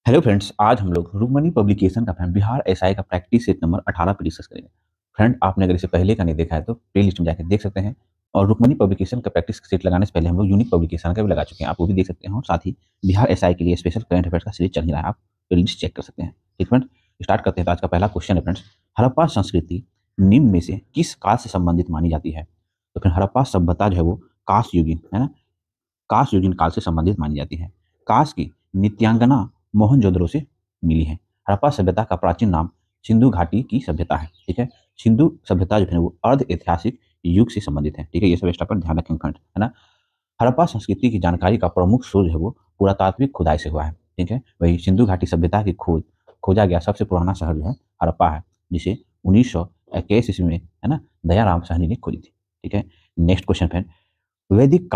Hello friends, आज हम लोग रुक्मणी पब्लिकेशन का फ्रेंड बिहार एसआई का प्रैक्टिस सेट नंबर 18 पे डिस्कस करेंगे। फ्रेंड, आपने अगर इसे पहले का नहीं देखा है तो प्ले लिस्ट में जाकर देख सकते हैं। और रुक्मणी पब्लिकेशन का प्रैक्टिस सेट लगाने से पहले हम लोग यूनिक पब्लिकेशन का भी लगा चुके हैं, आप वो भी देख सकते हैं। और साथ ही बिहार एसआई के लिए स्पेशल करंट अफेयर्स का सीरीज चल ही रहा है, आप प्ले लिस्ट चेक कर सकते हैं। ठीक फ्रेंड, स्टार्ट करते हैं। तो आज का पहला क्वेश्चन है फ्रेंड्स, हड़प्पा संस्कृति निम्न में से किस काल से संबंधित मानी जाती है? तो फिर हड़प्पा सभ्यता जो है वो काश युगीन है ना, काश युगीन काल से संबंधित मानी जाती है। काश की नित्यांगना मोहनजोदड़ो से मिली है। हड़प्पा सभ्यता का प्राचीन नाम सिंधु घाटी की सभ्यता है। ठीक है, सिंधु सभ्यता जो है वो अर्ध ऐतिहासिक युग से संबंधित है। ठीक है, ये सब एक्स्ट्रा पर ध्यान रखें फ्रेंड, है ना। हड़प्पा संस्कृति की जानकारी का प्रमुख स्रोत है वो पुरातात्विक खुदाई से हुआ है। ठीक है, वही सिंधु घाटी सभ्यता की खोजा गया सबसे पुराना शहर जो है हड़प्पा है, जिसे 1921 ईस्वी में है ना दयाराम साहनी ने खोजी थी। ठीक है, नेक्स्ट क्वेश्चन फ्रेंड, वैदिक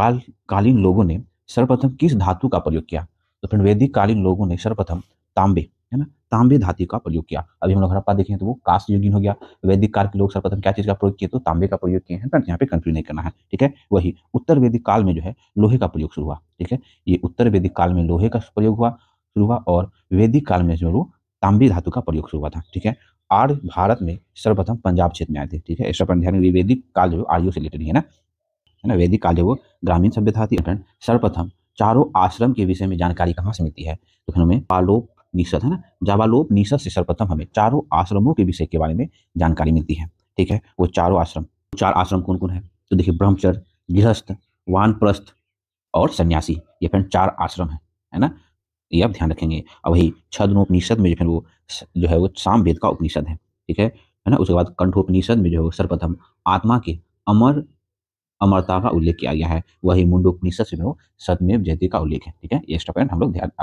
कालीन लोगों ने सर्वप्रथम किस धातु का प्रयोग किया? तो फिर वैदिक कालीन लोगों ने सर्वप्रथम तांबे, है ना, तांबे धातु का प्रयोग किया। अभी हम लोग हड़प्पा देखें तो वो कास्ट युगीन हो गया। वैदिक काल के लोग सर्वप्रथम क्या चीज का प्रयोग किए? तो तांबे का प्रयोग किए हैं फ्रेंड्स, यहाँ पे कंफ्यूज नहीं करना है। ठीक है, वही उत्तर वैदिक काल में जो है लोहे का प्रयोग शुरू हुआ। ठीक है, ये उत्तर वैदिक काल में लोहे का प्रयोग शुरू हुआ और वैदिक काल में जो वो तांबे धातु का प्रयोग शुरू हुआ था। ठीक है, आर्य भारत में सर्वप्रथम पंजाब क्षेत्र में आए थे। ठीक है, ऐसा ध्यान में वैदिक काल जो आर्यों से रिलेटेड है ना। वैदिक काल जो वो ग्रामीण सभ्यता थी फ्रेंड। सर्वप्रथम चारों आश्रम के विषय में जानकारी कहाँ से मिलती है? तो फिर हमें जावालोपनिषद है ना, जावालोपनिषद से सर्वप्रथम हमें चारों आश्रमों के विषय के बारे में जानकारी मिलती है। ठीक है, वो चारों आश्रम, चार आश्रम कौन कौन है? तो देखिए, ब्रह्मचर्य, गृहस्थ, वानप्रस्थ और सन्यासी, ये फ्रेंड चार आश्रम है ना। ये आप ध्यान रखेंगे। और वही छद्मोपनिषद में जो है वो जो है वो सामवेद का उपनिषद ठीक है ना। उसके बाद कंठोपनिषद में जो है वो सर्वप्रथम आत्मा के अमरता का उल्लेख किया गया है। वही मुंडोपनिषद से वो सत्यमेव जयते का उल्लेख है। ठीक है, ये एक्स्ट्रा पॉइंट आप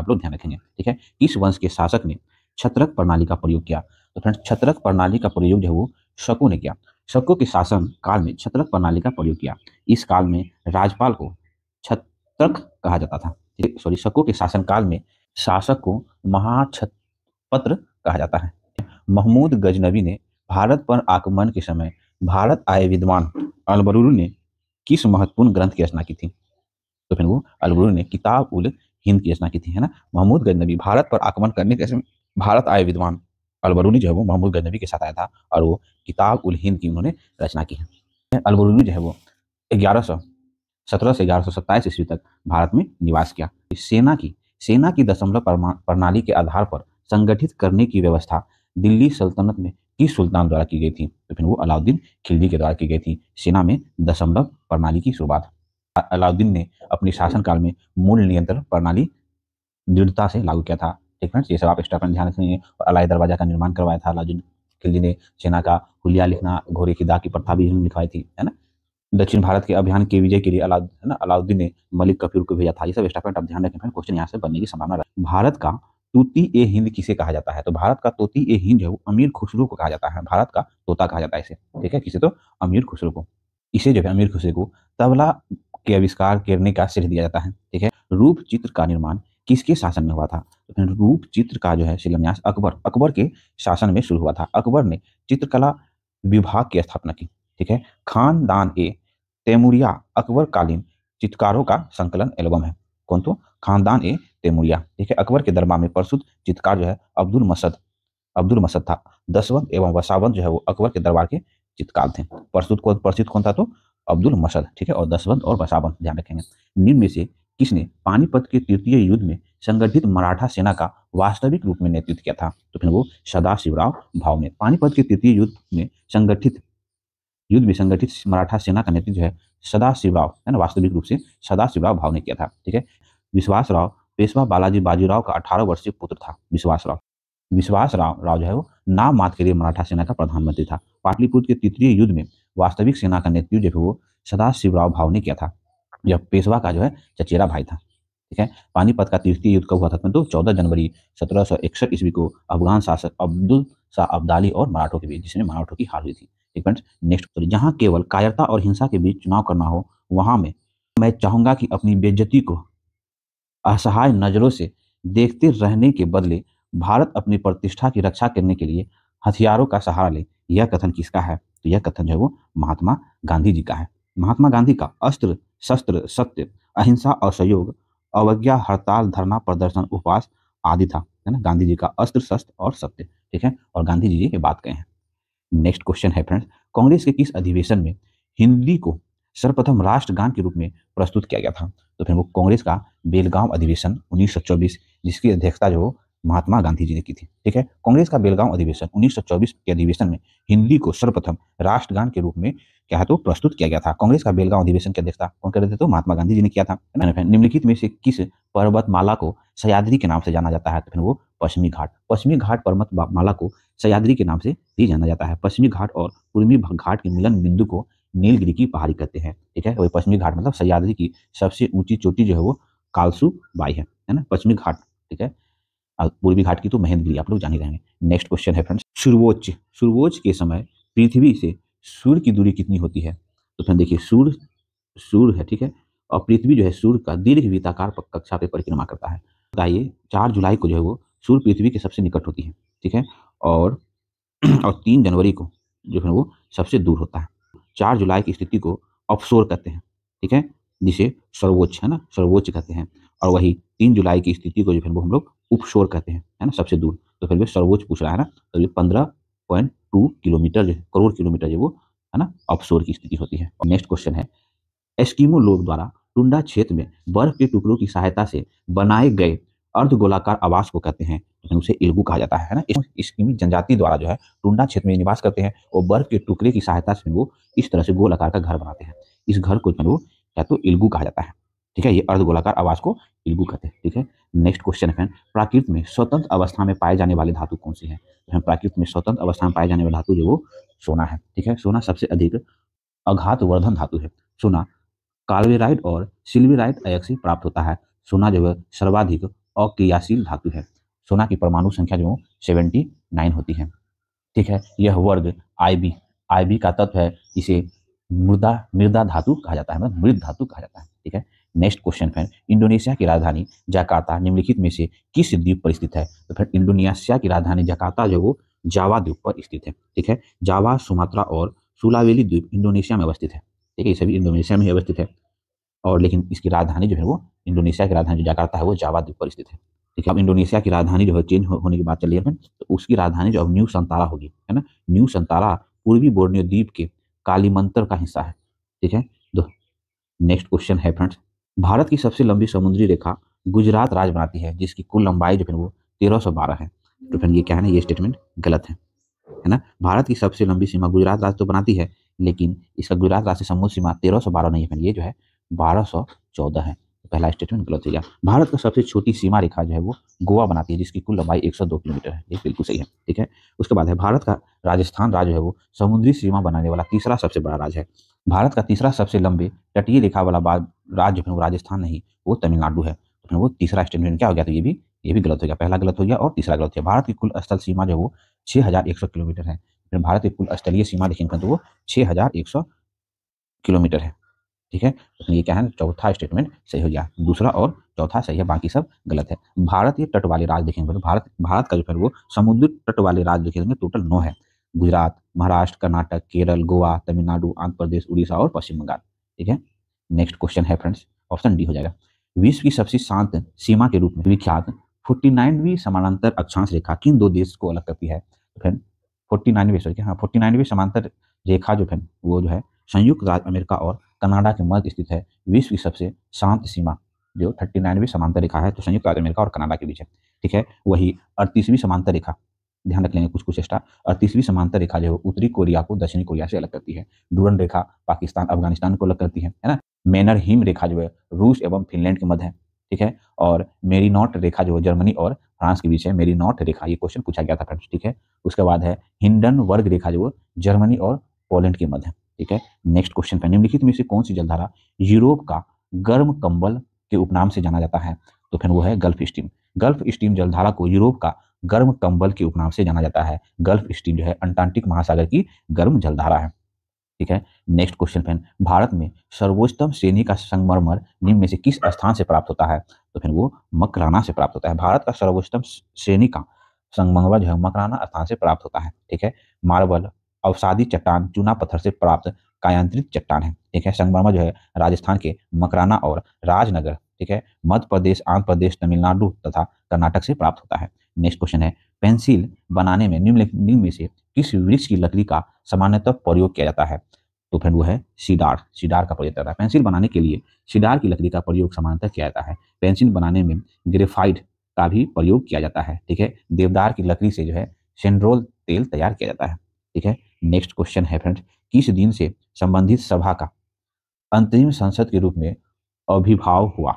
लोग ध्यान रखेंगे। ठीक है, किस वंश के शासक ने छत्रक प्रणाली का प्रयोग किया? तो फ्रेंड्स, छत्रक प्रणाली का प्रयोग जो है वो शकों ने किया। शकों के शासन काल में छत्रक प्रणाली का प्रयोग किया। इस काल में राजपाल को छत्रक कहा जाता था। सॉरी, शकों के शासन काल में शासक को महाक्षत्रपत्र कहा जाता है। महमूद गजनबी ने भारत पर आक्रमण के समय भारत आए विद्वान अलबरूर ने किस महत्वपूर्ण ग्रंथ की रचना की थी? तो फिर वो अलबरूर ने किताब उल हिंद की रचना की थी, है ना। महमूद गजनबी भारत पर आक्रमण करने के समय भारत आए विद्वान अलबरूनी जो है वो महमूद गजनबी के साथ आया था और वो किताब उल हिंद की उन्होंने रचना की है। अलबरूनी जो है वो 1117 से 1127 ईस्वी तक भारत में निवास किया। सेना की दशमलव प्रणाली के आधार पर संगठित करने की व्यवस्था दिल्ली सल्तनत में किस सुल्तान द्वारा की गई थी? तो फिर वो अलाउद्दीन खिलजी के द्वारा की गई थी। सेना में दशमलव प्रणाली की शुरुआत अलाउद्दीन ने अपने शासनकाल में मूल नियंत्रण प्रणाली दृढ़ता से लागू किया था। ठीक फ्रेंड्स, ये सब आप एक्स्ट्रा ध्यान रखेंगे। और अलाई दरवाजा का निर्माण करवाया था अलाउद्दीन खिलजी ने। सेना का हुलिया लिखना, घोड़े की दाग की प्रथा भी लिखवाई थी, है ना। दक्षिण भारत के अभियान के विजय के लिए अलाउद्दीन ने मलिक कफूर को भेजा था। ये सब एक्स्ट्रा पॉइंट आप ध्यान रखें, क्वेश्चन यहाँ से बनने की संभावना है। भारत का तोती ए हिंद किसे कहा जाता है? तो भारत का तोती ए हिंद जो अमीर खुसरो को कहा जाता है। भारत का तोता कहा जाता है इसे। ठीक है, किसे? तो अमीर खुसरो को। इसे जो है अमीर खुसरो को तबला के आविष्कार करने का श्रेय दिया जाता है। ठीक है, रूप चित्र का निर्माण किसके शासन में हुआ था? तो रूप चित्र का जो है शिलान्यास अकबर के शासन में शुरू हुआ था। अकबर ने चित्रकला विभाग की स्थापना की। ठीक है, खानदान ए तैमूरिया अकबर कालीन चित्रकारों का संकलन एल्बम है। कौन? तो खानदान ए तैमूरिया। ठीक है, अकबर के दरबार में प्रसिद्ध चित्रकार जो है अब्दुल मसद था। दसवंत एवं वसावंत जो है वो अकबर के दरबार के चित्रकार थे। प्रसिद्ध कौन था? तो अब्दुल मसद। ठीक है, और दसवंत और वसावंत ध्यान रखेंगे। निम्न में से किसने पानीपत के तृतीय युद्ध में संगठित मराठा सेना का वास्तविक रूप में नेतृत्व किया था? तो फिर वो सदाशिवराव भाव ने। पानीपत के तृतीय युद्ध में संगठित मराठा सेना का नेतृत्व जो है सदाशिवराव, है ना, वास्तविक रूप से सदाशिवराव भाव ने किया था। ठीक है, विश्वासराव पेशवा बालाजी बाजीराव का 18 वर्षीय पुत्र था। विश्वासराव जो है वो नाम मात्र के लिए मराठा सेना का प्रधानमंत्री था। पाटलिपुत्र के तृतीय युद्ध में वास्तविक सेना का नेतृत्व जो है वो सदाशिवराव भाव ने किया था। यह पेशवा का जो है चचेरा भाई था। ठीक है, पानीपत का तृतीय युद्ध कब हुआ था? तो 14 जनवरी 1761 ईस्वी को अफगान शासक अब्दुल शाह अब्दाली और मराठों के बीच, जिसमें मराठों की हार हुई थी। ठीक है, नेक्स्ट, जहां केवल कायरता और हिंसा के बीच चुनाव करना हो वहां में मैं चाहूंगा कि अपनी बेइज्जती को असहाय नजरों से देखते रहने के बदले भारत अपनी प्रतिष्ठा की रक्षा करने के लिए हथियारों का सहारा ले। यह कथन किसका है? तो यह कथन जो है वो महात्मा गांधी जी का है। महात्मा गांधी का अस्त्र शस्त्र सत्य अहिंसा और सहयोग, अवज्ञा, हड़ताल, धरना, प्रदर्शन, उपवास आदि था, है ना। गांधी जी का अस्त्र शस्त्र और सत्य, ठीक है, और गांधी जी ये बात कहे हैं। नेक्स्ट क्वेश्चन है फ्रेंड्स, कांग्रेस के किस अधिवेशन में हिंदी को सर्वप्रथम राष्ट्रगान के रूप में प्रस्तुत किया गया था? तो फिर वो कांग्रेस का बेलगांव अधिवेशन 1924, जिसकी अध्यक्षता जो महात्मा गांधी जी ने की थी, ठीक है। कांग्रेस का बेलगांव अधिवेशन 1924 के अधिवेशन में हिंदी को सर्वप्रथम राष्ट्रगान के रूप में क्या है तो प्रस्तुत किया गया था। कांग्रेस का बेलगांव अधिवेशन की अध्यक्षता कौन कर रहे थे? तो महात्मा गांधी जी ने किया था। निम्नलिखित में से किस पर्वतमाला को सह्याद्री के नाम से जाना जाता है? तो फिर वो पश्चिमी घाट। पश्चिमी घाट पर्वतमाला को सह्याद्री के नाम से भी जाना जाता है। पश्चिमी घाट और पूर्वी घाट के मिलन बिंदु को नीलगिरी की पहाड़ी कहते हैं, ठीक है। वही पश्चिमी घाट मतलब सह्याद्री की सबसे ऊंची चोटी जो है वो कालसू बाई है ना, पश्चिमी घाट, ठीक है। पूर्वी घाट की तो महेंद्रगिरी आप लोग जान ही रहेंगे। नेक्स्ट क्वेश्चन है फ्रेंड्स, सूर्योच्च सूर्योच्च के समय पृथ्वी से सूर्य की दूरी कितनी होती है? तो फिर देखिए सूर्य सूर्य है, ठीक है, और पृथ्वी जो है सूर्य का दीर्घवृत्ताकार कक्षा पे परिक्रमा करता है। बताइए 4 जुलाई को जो है वो सूर्य पृथ्वी के सबसे निकट होती है, ठीक है, और और 3 जनवरी को जो है वो सबसे दूर होता है। 4 जुलाई की स्थिति को ऑफशोर कहते हैं, ठीक है, जिसे सर्वोच्च, है ना, सर्वोच्च कहते हैं। और वही 3 जुलाई की स्थिति को जो है वो हम लोग उपशोर कहते हैं, है ना, सबसे दूर। तो फिर भी सर्वोच्च पूछ रहा है ना, तो ये 15.2 किलोमीटर जो करोड़ किलोमीटर जो वो, है ना, ऑफशोर की स्थिति होती है। और नेक्स्ट क्वेश्चन है, एस्किमो लोग द्वारा टुंडा क्षेत्र में बर्फ के टुकड़ों की सहायता से बनाए गए अर्धगोलाकार आवास को कहते हैं, तो उसे इल्गू कहा जाता है ना। एस्किमी जनजाति द्वारा जो है टुंडा क्षेत्र में निवास करते हैं, वो बर्फ के टुकड़े की सहायता से वो इस तरह से गोल आकार का घर बनाते हैं। इस घर को वो क्या तो इल्गू कहा जाता है, ठीक है। ये अर्धगोलाकार आवास को इल्गू कहते हैं, ठीक है। नेक्स्ट क्वेश्चन है, प्राकृत में स्वतंत्र अवस्था में पाए जाने वाली धातु कौन सी है? तो प्राकृत में स्वतंत्र अवस्था में पाए जाने वाली धातु जो वो सोना है, ठीक है। सोना सबसे अधिक अघातवर्धन धातु है। सोना कार्बेराइट और सिल्वीराइट अयस्क से प्राप्त होता है। सोना जो है सर्वाधिक अक्रियाशील धातु है। सोना की परमाणु संख्या जो 79 होती है, ठीक है। यह वर्ग आईबी आईबी का तत्व है, इसे मृदा मृदा धातु कहा जाता है, मतलब मृद धातु कहा जाता है, ठीक है। नेक्स्ट क्वेश्चन है, इंडोनेशिया की राजधानी जकार्ता निम्नलिखित में से किस द्वीप पर स्थित है? तो फिर इंडोनेशिया की राजधानी जकार्ता जो वो जावा द्वीप पर स्थित है, ठीक है। जावा, सुमात्रा और सुलावेली द्वीप इंडोनेशिया में अवस्थित है, ठीक है। ये सभी इंडोनेशिया में ही अवस्थित है, और लेकिन इसकी राजधानी जो है वो इंडोनेशिया की राजधानी जो जकार्ता है वो जावा द्वीप पर स्थित है, ठीक है। अब इंडोनेशिया की राजधानी जो है चेंज होने की बात चली है, तो उसकी राजधानी जो अब न्यू संतारा होगी, है ना। न्यू संतारा पूर्वी बोर्नियो द्वीप के कालीमंतर का हिस्सा है, ठीक है। नेक्स्ट क्वेश्चन है फ्रेंड्स, भारत की सबसे लंबी समुद्री रेखा गुजरात राज्य बनाती है, जिसकी कुल लंबाई जो है वो 1312 है। तो फिर ये क्या है ना, ये स्टेटमेंट गलत है ना। भारत की सबसे लंबी सीमा गुजरात राज्य तो बनाती है, लेकिन इसका गुजरात राज्य से समुद्र सीमा 1312 नहीं है, फिर ये जो है 1214 है। तो पहला स्टेटमेंट गलत हो गया। भारत का सबसे छोटी सीमा रेखा जो है वो गोवा बनाती है, जिसकी कुल लंबाई 102 किलोमीटर है, ये बिल्कुल सही है, ठीक है। उसके बाद है भारत का राजस्थान राज्य है वो समुद्री सीमा बनाने वाला तीसरा सबसे बड़ा राज्य है। भारत का तीसरा सबसे लंबे तटीय रेखा वाला राज्य है वो राजस्थान नहीं, वो तमिलनाडु है। तो वो तीसरा स्टेटमेंट क्या हो गया? तो ये भी गलत हो गया, पहला गलत हो गया और तीसरा गलत हो गया। भारत की कुल स्थल सीमा जो वो 6100 किलोमीटर है। फिर भारत की कुल स्थलीय सीमा देखेंगे तो वो 6100 किलोमीटर है, ठीक है। तो ये क्या है, चौथा स्टेटमेंट सही हो गया, दूसरा और चौथा सही है, बाकी सब गलत है। भारतीय तट वाले राज्य देखेंगे तो भारत का जो है वो समुद्री तट वाले राज्य देखेंगे टोटल 9 है। गुजरात, महाराष्ट्र, कर्नाटक, केरल, गोवा, तमिलनाडु, आंध्र प्रदेश, उड़ीसा और पश्चिम बंगाल, ठीक है। नेक्स्ट क्वेश्चन है फ्रेंड्स, ऑप्शन डी हो जाएगा। विश्व की सबसे शांत सीमा के रूप में विख्यात 49वीं समानांतर अक्षांश रेखा किन दो देश को अलग करती है? तो फिर 49वीं समांतर रेखा जो है वो जो है संयुक्त राज्य अमेरिका और कनाडा के मध्य स्थित है। विश्व की सबसे शांत सीमा जो 39वीं समांतर रेखा है तो संयुक्त राज्य अमेरिका और कनाडा के बीच है, ठीक है। वही 38वीं समांतर रेखा, ध्यान रख लेंगे कुछ एक्स्ट्रा, 38वीं समांतर रेखा जो उत्तरी कोरिया को दक्षिणी कोरिया से अलग करती है। डूरन रेखा पाकिस्तान अफगानिस्तान को अलग करती है ना। मैनर हिम रेखा जो है रूस एवं फिनलैंड के मध्य है, ठीक है। और मेरीनॉट रेखा जो जर्मनी और फ्रांस के बीच है, मेरीनॉट रेखा, ये क्वेश्चन पूछा गया था फ्रेंड्स, ठीक है। उसके बाद है हिंडनबर्ग रेखा जो जर्मनी और पोलैंड के मध्य है, ठीक है। नेक्स्ट क्वेश्चन है, निम्नलिखित में से कौन सी जलधारा यूरोप का गर्म कंबल के उपनाम से जाना जाता है? तो फिर वो है गल्फ स्ट्रीम। गल्फ स्ट्रीम जलधारा को यूरोप का गर्म कंबल के उपनाम से जाना जाता है। गल्फ स्ट्रीम जो है अंटार्कटिक महासागर की गर्म जलधारा है, ठीक है। नेक्स्ट क्वेश्चन है, भारत में सर्वोत्तम श्रेणी का संगमरमर निम्न में से किस स्थान से प्राप्त होता है? तो फिर वो मकराना से प्राप्त होता है। भारत का सर्वोत्तम श्रेणी का संगमरमर जो है मकराना स्थान से प्राप्त होता है, ठीक है। मार्बल, अवसादी चट्टान, चूना पत्थर से प्राप्त कायांतरित चट्टान है, ठीक है। संगमरमर जो है राजस्थान के मकराना और राजनगर, ठीक है। मध्य प्रदेश, आंध्र प्रदेश, तमिलनाडु तथा कर्नाटक से प्राप्त होता है। नेक्स्ट क्वेश्चन है, पेंसिल बनाने में निम्न में से किस वृक्ष की लकड़ी का सामान्यतः प्रयोग किया जाता है? तो फिर वो है सीडार। सीडार का प्रयोग किया जाता है पेंसिल बनाने के लिए। सीडार की लकड़ी का प्रयोग सामान्यतः किया जाता है। पेंसिल बनाने में ग्रेफाइट का भी प्रयोग किया जाता है, ठीक है। देवदार की लकड़ी से जो है सेंड्रोल तेल तैयार किया जाता है, ठीक है। नेक्स्ट क्वेश्चन है फ्रेंड्स, किस दिन से संबंधित सभा का अंतरिम संसद के रूप में आविर्भाव हुआ?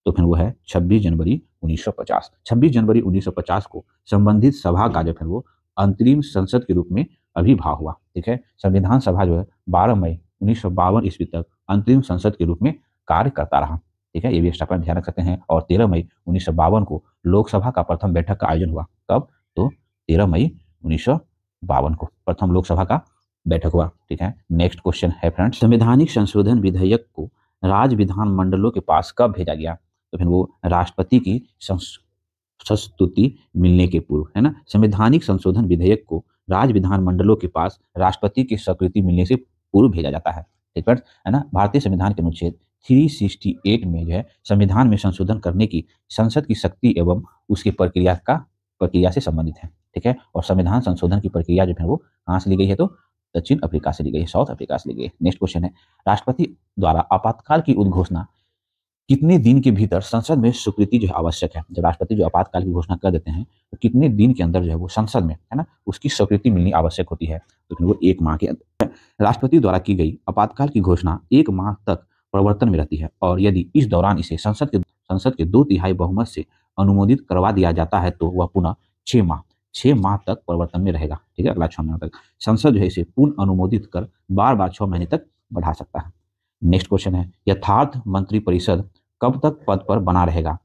तो फिर वो है 26 जनवरी 1950। 26 जनवरी 1950 को संबंधित सभा का जो फिर वो अंतरिम संसद के रूप में आविर्भाव हुआ, ठीक है। संविधान सभा जो है 12 मई 1952 ईस्वी तक अंतरिम संसद के रूप में कार्य करता रहा, ठीक है। ये भी एक्स्ट्रा पॉइंट ध्यान रख सकते हैं। और 13 मई 1952 को लोकसभा का प्रथम बैठक का आयोजन हुआ। कब? तो 13 मई 1952 को प्रथम लोकसभा का बैठक हुआ, ठीक है। नेक्स्ट क्वेश्चन है फ्रेंड्स, संवैधानिक संशोधन विधेयक को राज्य विधानमंडलों के पास कब भेजा गया? तो फिर वो राष्ट्रपति की संस्तुति मिलने के पूर्व, है ना। संवैधानिक संशोधन विधेयक को राज्य विधानमंडलों के पास राष्ट्रपति की स्वीकृति मिलने से पूर्व भेजा जाता है, ठीक है ना। भारतीय संविधान के अनुच्छेद 368 में जो है संविधान में संशोधन करने की संसद की शक्ति एवं उसकी प्रक्रिया से संबंधित है, ठीक है। और संविधान संशोधन की प्रक्रिया जो है वो कहाँ से ली गई है? तो दक्षिण अफ्रीका से ली गई है, साउथ अफ्रीका से ली गई है। नेक्स्ट क्वेश्चन है, राष्ट्रपति द्वारा आपातकाल की उद्घोषणा कितने दिन के भीतर संसद में स्वीकृति जो है आवश्यक है? जब राष्ट्रपति जो आपातकाल की घोषणा कर देते हैं तो कितने दिन के अंदर जो है वो संसद में, है ना, उसकी स्वीकृति मिलनी आवश्यक होती है? तो फिर वो 1 माह के अंदर। राष्ट्रपति द्वारा की गई आपातकाल की घोषणा 1 माह तक प्रवर्तन में रहती है और यदि इस दौरान इसे संसद के 2/3 बहुमत से अनुमोदित करवा दिया जाता है तो वह पुनः 6 माह तक प्रवर्तन में रहेगा, ठीक है। अगला 6 महीने तक संसद जो है इसे पुनः अनुमोदित कर बार 6 महीने तक बढ़ा सकता है। नेक्स्ट क्वेश्चन है, यथार्थ मंत्रिपरिषद कब तक पद पर बना रहेगा?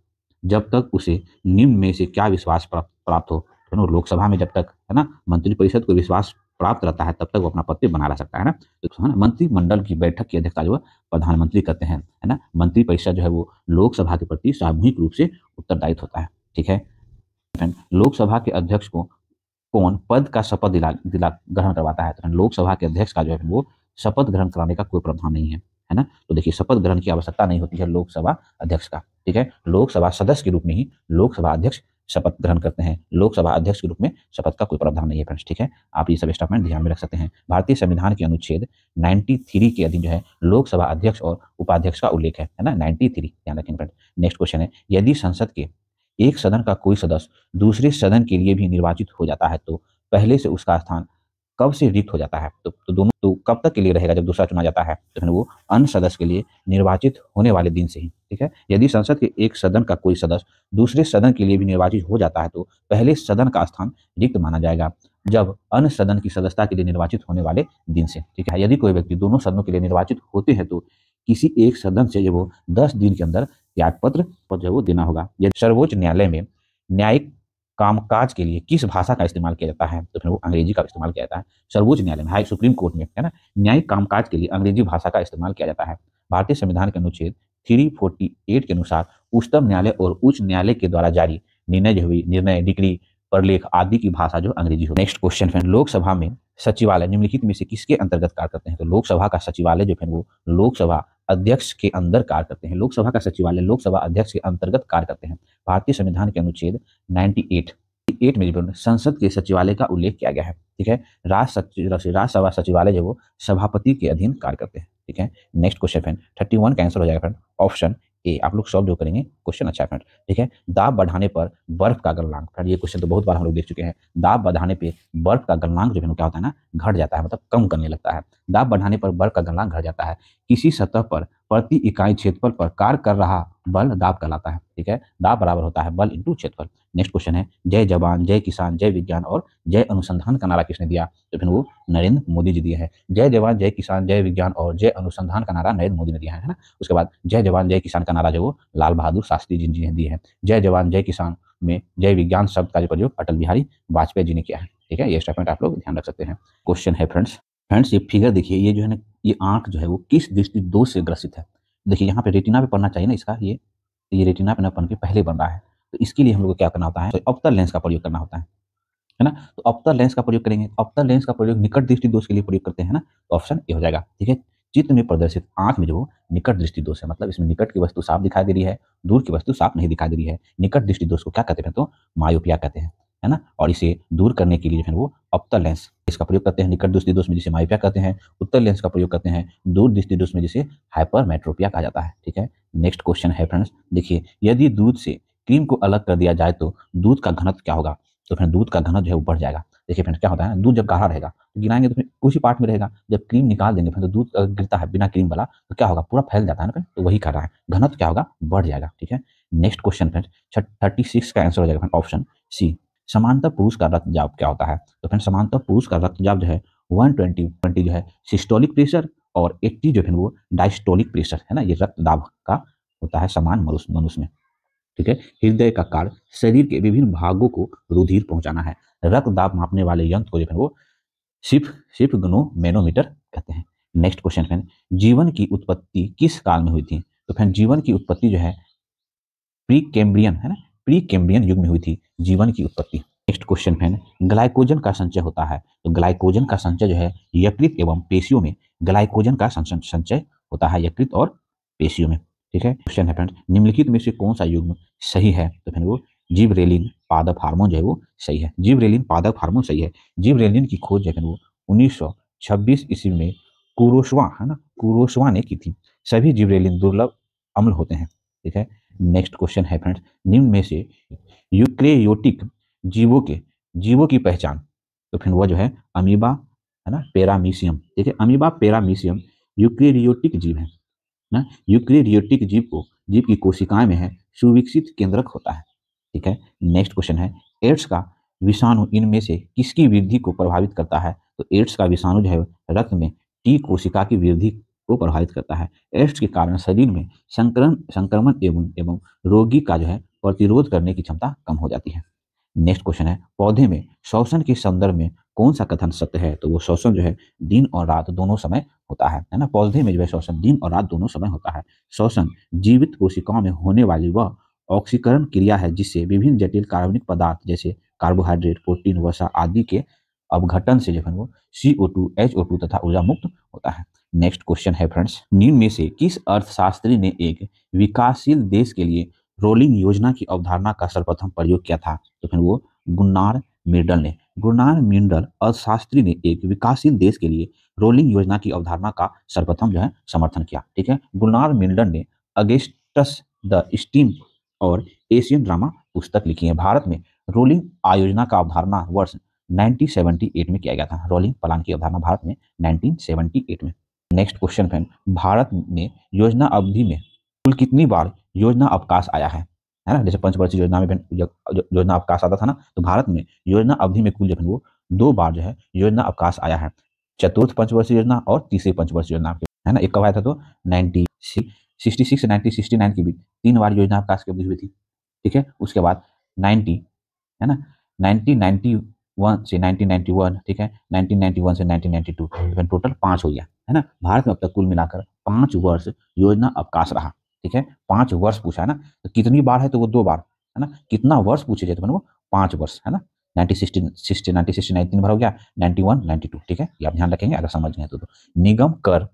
जब तक उसे निम्न में से क्या विश्वास प्राप्त हो? तो लोकसभा में जब तक, है ना, मंत्रिपरिषद को विश्वास प्राप्त रहता है तब तक वो अपना पद पे बना रह सकता है ना। तो है ना, मंत्रिमंडल की बैठक की अध्यक्षता जो है प्रधानमंत्री करते हैं, है ना। मंत्रिपरिषद जो है वो लोकसभा के प्रति सामूहिक रूप से उत्तरदायित्व होता है, ठीक है। लोकसभा के अध्यक्ष को कौन पद का शपथ दिला ग्रहण करवाता है? तो लोकसभा के अध्यक्ष का जो है वो शपथ ग्रहण कराने का कोई प्रावधान नहीं है ना। तो देखिए, शपथ ग्रहण की आवश्यकता नहीं होती है लोकसभा अध्यक्ष का, ठीक है। लोकसभा सदस्य के रूप में ही लोकसभा अध्यक्ष शपथ ग्रहण करते हैं। लोकसभा अध्यक्ष के रूप में शपथ का कोई प्रावधान नहीं है फ्रेंड्स, ठीक है। आप ये सब स्टेटमेंट ध्यान में रख सकते हैं। भारतीय संविधान के अनुच्छेद 93 के अधीन जो है लोकसभा अध्यक्ष और उपाध्यक्ष का उल्लेख है ना, 93, ध्यान रखेंगे फ्रेंड्स। नेक्स्ट क्वेश्चन है, यदि संसद के एक सदन का कोई सदस्य दूसरे सदन के लिए भी निर्वाचित हो जाता है तो पहले से उसका स्थान कब से रिक्त हो जाता है? तो दोनों तो कब तक के लिए रहेगा जब दूसरा चुना जाता है? तो फिर वो अन्य सदस्य के लिए निर्वाचित होने वाले दिन से ही, ठीक है। यदि संसद के एक सदन का कोई सदस्य दूसरे सदन के लिए भी निर्वाचित हो जाता है तो पहले सदन का स्थान रिक्त माना जाएगा जब अन्य सदन की सदस्यता के लिए निर्वाचित होने वाले दिन से, ठीक है। यदि कोई व्यक्ति दोनों सदनों के लिए निर्वाचित होते हैं तो किसी एक सदन से जो वो 10 दिन के अंदर त्यागपत्र जो है वो देना होगा। यदि सर्वोच्च न्यायालय में न्यायिक कामकाज के लिए किस भाषा का इस्तेमाल किया जाता है? तो फिर वो अंग्रेजी का इस्तेमाल किया जाता है। सर्वोच्च न्यायालय में, हाई सुप्रीम कोर्ट में, है ना, न्यायिक कामकाज के लिए अंग्रेजी भाषा का इस्तेमाल किया जाता है। भारतीय संविधान के अनुच्छेद 348 के अनुसार उच्चतम न्यायालय और उच्च न्यायालय के द्वारा जारी निर्णय, डिक्री, प्रलेख आदि की भाषा जो अंग्रेजी हो। नेक्स्ट क्वेश्चन फ्रेंड, लोकसभा में सचिवालय निम्नलिखित में से किसके अंतर्गत कार्य करते हैं? तो लोकसभा का सचिवालय जो है वो लोकसभा अध्यक्ष के अंदर कार्य करते हैं। लोकसभा का सचिवालय लोकसभा अध्यक्ष के अंतर्गत कार्य करते हैं। भारतीय संविधान के अनुच्छेद 98 में जो संसद के सचिवालय का उल्लेख किया गया है, ठीक है। राज्यसभा सचिवालय जो वो सभापति के अधीन कार्य करते हैं, ठीक है। नेक्स्ट क्वेश्चन फ्रेंड 31 कैंसिल हो जाएगा फ्रेंड, ऑप्शन ए आप लोग सॉल्व जो करेंगे क्वेश्चन अच्छा है फ्रेंड, ठीक है। दाब बढ़ाने पर बर्फ का गलनांक, फ्रेंड ये क्वेश्चन तो बहुत बार हम लोग देख चुके हैं। दाब बढ़ाने पे बर्फ का गलनांक जो है क्या होता है ना, घट जाता है, मतलब कम करने लगता है। दाब बढ़ाने पर बर्फ का गलनांक घट जाता है। किसी सतह पर प्रति इकाई क्षेत्रफल पर कार्य कर रहा बल दाब कहलाता है, ठीक है। दाब बराबर होता है बल इंटू क्षेत्रफल। नेक्स्ट क्वेश्चन है, जय जवान जय किसान जय विज्ञान और जय अनुसंधान का नारा किसने दिया? तो फिर वो नरेंद्र मोदी जी दिया है। जय जवान जय किसान जय विज्ञान और जय अनुसंधान का नारा नरेंद्र मोदी ने दिया है ना। उसके बाद जय जवान जय किसान का नारा जो वो लाल बहादुर शास्त्री जी ने दिया है। जय जवान जय किसान में जय विज्ञान शब्द का प्रयोग अटल बिहारी वाजपेयी जी ने किया है, ठीक है। ये स्टेटमेंट आप लोग ध्यान रख सकते हैं। क्वेश्चन है फ्रेंड्स ये फिगर देखिए, ये जो है ना, ये आंख जो है वो किस दृष्टि दोष से ग्रसित है? देखिए यहाँ पे रेटिना पे पढ़ना चाहिए ना इसका, ये रेटिना पे न पढ़ के पहले बन रहा है। तो इसके लिए हम लोग को क्या करना होता है? तो अवतल लेंस का प्रयोग करना होता है ना। तो अवतल लेंस का प्रयोग करेंगे। अवतल लेंस का प्रयोग निकट दृष्टि दोष के लिए प्रयोग करते हैं ना, तो ऑप्शन ए हो जाएगा, ठीक है। चित्र में प्रदर्शित आंख में जो निकट दृष्टि दोष है, मतलब इसमें निकट की वस्तु साफ दिखाई दे रही है, दूर की वस्तु साफ नहीं दिखाई दे रही है। निकट दृष्टि दोष को क्या कहते हैं तो मायोपिया कहते हैं, है ना। और इसे दूर करने के लिए जो है वो अवतल लेंस इसका प्रयोग करते हैं निकट दृष्टि दोष में, जिसे मायोपिया कहते हैं। उत्तल लेंस का प्रयोग करते हैं दूर दृष्टि दोष में, जिसे हाइपरमेट्रोपिया कहा जाता है। ठीक है, नेक्स्ट क्वेश्चन है फ्रेंड्स, देखिए यदि दूध से क्रीम को अलग कर दिया जाए तो दूध का घनत्व क्या होगा। तो फिर दूध का घनत्व जो है वो बढ़ जाएगा। देखिए फ्रेंड्स क्या होता है, दूध जब गाढ़ा रहेगा तो गिराएंगे तो फिर कुछ ही पार्ट में रहेगा, जब क्रीम निकाल देंगे फिर तो दूध गिरता है बिना क्रीम वाला तो क्या होगा, पूरा फैल जाता है ना फिर, तो वही कर रहा है, घनत्व क्या होगा, बढ़ जाएगा। ठीक है, नेक्स्ट क्वेश्चन फ्रेंड्स 36 का आंसर हो जाएगा ऑप्शन सी। समांतर पुरुष का रक्तचाप क्या होता है। तो फ्रेंड्स समांतर पुरुष का रक्तचाप जो है 120 जो है सिस्टोलिक प्रेशर और 80 जो है वो डायस्टोलिक प्रेशर है ना, ये रक्तदाब का होता है समान मनुष्य में। ठीक है, हृदय का कार्य शरीर के विभिन्न भागों को रुधिर पहुंचाना है। रक्तदाब मापने वाले यंत्र को जो है वो स्फिग्नोमेनोमीटर कहते हैं। नेक्स्ट क्वेश्चन फ्रेंड, जीवन की उत्पत्ति किस काल में हुई थी। तो फ्रेंड जीवन की उत्पत्ति जो है प्री कैम्ब्रियन है ना, प्री कैम्ब्रियन युग में हुई थी जीवन की उत्पत्ति। नेक्स्ट क्वेश्चन फ्रेंड, ग्लाइकोजन का संचय होता है। तो ग्लाइकोजन का संचय जो है यकृत एवं पेशियों में, ग्लाइकोजन का संचय होता है यकृत और पेशियों में। ठीक है, क्वेश्चन है फ्रेंड, निम्नलिखित में से कौन सा युग्म सही है। तो फिर वो जिबरेलिन पादप हार्मोन जो है वो सही है, जिबरेलिन पादप हार्मोन सही है। जिबरेलिन की खोज जो है वो 1926 ईस्वी में कुरोशवा है ना, कुरोशवा ने की थी। सभी जिबरेलिन दुर्लभ अम्ल होते हैं। ठीक है, नेक्स्ट क्वेश्चन है फ्रेंड्स, निम्न में से यूक्रेयोटिक जीवों की पहचान। तो फिर वह जो है अमीबा है ना, पैरामीशियम। ठीक है, अमीबा पैरामीशियम यूक्रेरियोटिक जीव है ना। यूक्रेरियोटिक जीव की कोशिकाएं में है सुविकसित केंद्रक होता है। ठीक है, नेक्स्ट क्वेश्चन है, एड्स का विषाणु इनमें से किसकी वृद्धि को प्रभावित करता है। तो एड्स का विषाणु जो है रक्त में टी कोशिका की वृद्धि को प्रभावित करता है। एड्स के कारण शरीर में संक्रमण एवं रोगी का जो है प्रतिरोध करने की क्षमता कम हो जाती है। नेक्स्ट क्वेश्चन है, पौधे में श्वसन के संदर्भ में कौन सा कथन सत्य है। तो वो श्वसन जो है दिन और रात दोनों समय होता है ना। पौधे में जो है श्वसन दिन और रात दोनों समय होता है। श्वसन जीवित कोशिकाओं में होने वाली वह ऑक्सीकरण क्रिया है जिससे विभिन्न जटिल कार्बनिक पदार्थ जैसे कार्बोहाइड्रेट, प्रोटीन, वसा आदि के अपघटन से जो है वो CO2, HO2 तथा ऊर्जा मुक्त होता है। नेक्स्ट क्वेश्चन है फ्रेंड्स, निम्न में से किस अर्थशास्त्री ने एक विकासशील देश के लिए रोलिंग योजना की अवधारणा का सर्वप्रथम प्रयोग किया था। तो फिर वो गुन्नार मिर्डल अर्थशास्त्री ने एक विकासशील देश के लिए रोलिंग योजना की अवधारणा का सर्वप्रथम जो है समर्थन किया। ठीक है, गुन्नार मिर्डल ने अगेस्टस द स्टीम और एशियन ड्रामा पुस्तक लिखी है। भारत में रोलिंग आयोजना का अवधारणा वर्ष 1978 में किया गया था। रोलिंग प्लान की अवधारणा भारत में 1978 में। नेक्स्ट क्वेश्चन फ्रेंड, भारत में योजना अवधि में कुल कितनी बार योजना अवकाश आया है ना। जैसे पंचवर्षीय योजना में योजना अवकाश आता था ना, तो भारत में योजना अवधि में कुल जो है वो 2 बार जो है योजना अवकाश आया है। चतुर्थ पंचवर्षीय योजना और तीसरी पंचवर्षीय योजना है ना। एक कब आया था तो 1966 से 1969 के बीच 3 बार योजना अवकाश की अवधि हुई थी। ठीक है, उसके बाद 1991 से 1991, ठीक है, 1991 से 1992 टोटल 5 हो गया है ना। भारत में अब तक कुल मिलाकर 5 वर्ष योजना अवकाश रहा। ठीक है, 5 वर्ष पूछा है ना, तो कितनी बार है तो वो 2 बार है ना। कितना वर्ष पूछे जाए तो वो 5 वर्ष है ना। 1969 3 बार हो गया, 91 92। ठीक है, ये आप ध्यान रखेंगे अगर समझ गए तो। निगम कर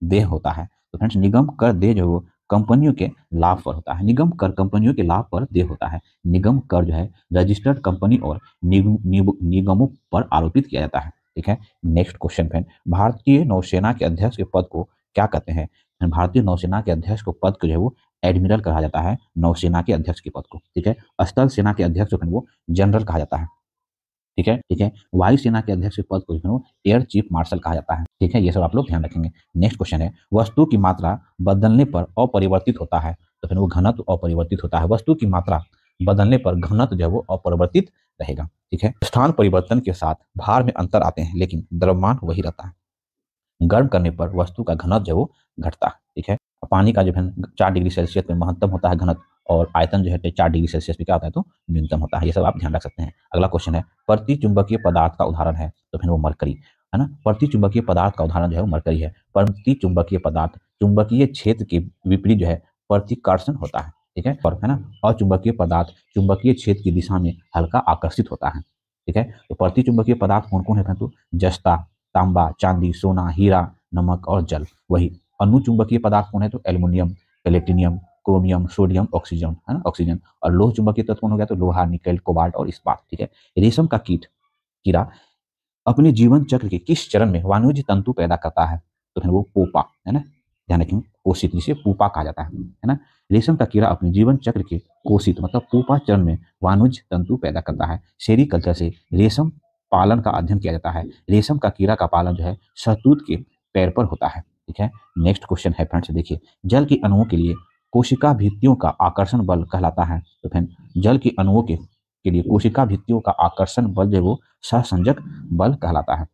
देय होता है। तो फ्रेंड्स निगम कर देय जो वो कंपनियों के लाभ पर होता है। निगम कर कंपनियों के लाभ पर देय होता है। निगम कर जो है रजिस्टर्ड कंपनी और निगमों पर आरोपित किया जाता है। ठीक है, नेक्स्ट क्वेश्चन फ्रेंड, भारतीय नौसेना के अध्यक्ष के पद को क्या कहते हैं। भारतीय नौसेना के अध्यक्ष को पद को जो है वो एडमिरल कहा जाता है, नौसेना के अध्यक्ष के पद को। ठीक है, स्थल सेना के अध्यक्ष जो है वो जनरल कहा जाता है। ठीक है, वायुसेना के अध्यक्ष के पद को जो है एयर चीफ मार्शल कहा जाता है। ठीक है, ये सब आप लोग ध्यान रखेंगे। नेक्स्ट क्वेश्चन है, वस्तु की मात्रा बदलने पर अपरिवर्तित होता है। तो फिर वो घनत्व अपरिवर्तित होता है। वस्तु की मात्रा बदलने पर घनत्व जो है वो अपरिवर्तित रहेगा। ठीक है, स्थान परिवर्तन के साथ भार में अंतर आते हैं लेकिन द्रव्यमान वही रहता है। गर्म करने पर वस्तु का घनत्व जो वो घटता है। ठीक है, पानी का जो है 4 डिग्री सेल्सियस में महत्तम होता है घनत्व और आयतन जो है 4 डिग्री सेल्सियस पे क्या होता है तो न्यूनतम होता है। ये सब आप ध्यान रख सकते हैं। अगला क्वेश्चन है, प्रति चुंबकीय पदार्थ का उदाहरण है। तो फिर वो मरकरी है ना। प्रति चुंबकीय पदार्थ का उदाहरण जो है वो मरकरी है। प्रति चुंबकीय पदार्थ चुंबकीय क्षेत्र के विपरीत जो है प्रतिकर्षण होता है। ठीक है, और है ना अचुंबकीय पदार्थ चुंबकीय क्षेत्र की दिशा में हल्का आकर्षित होता है। ठीक है, तो प्रति चुंबकीय पदार्थ कौन कौन है तो जस्ता, तांबा, चांदी, सोना, हीरा, नमक और जल। वही अनुचुंबकीय पदार्थ कौन है तो aluminium, platinum, chromium, sodium, oxygen, है ना, ऑक्सीजन। और लोह चुंबकीय तत्व कौन हो गया तो लोहा, निकेल, कोबाल्ट और इस्पात। ठीक है। रेशम का कीड़ा अपने जीवन चक्र के किस चरण में वाणिज्य तंतु पैदा करता है तो फिर वो पोपा, है ना, ध्यान रखें, कोशित जिसे पूपा कहा जाता है ना। रेशम का कीड़ा अपने जीवन चक्र के कोशित मतलब पूपा चरण में वाणिज्य तंतु पैदा करता है। सेरीकल्चर से रेशम पालन का अध्ययन किया जाता है। रेशम का कीड़ा का पालन जो है शहतूत के पैर पर होता है। ठीक है। नेक्स्ट क्वेश्चन है फ्रेंड्स, देखिए, जल के अणुओं के लिए कोशिका भित्तियों का आकर्षण बल कहलाता है तो फिर जल के अणुओं के लिए कोशिका भित्तियों का आकर्षण बल जो है वो सहसंजक बल कहलाता है।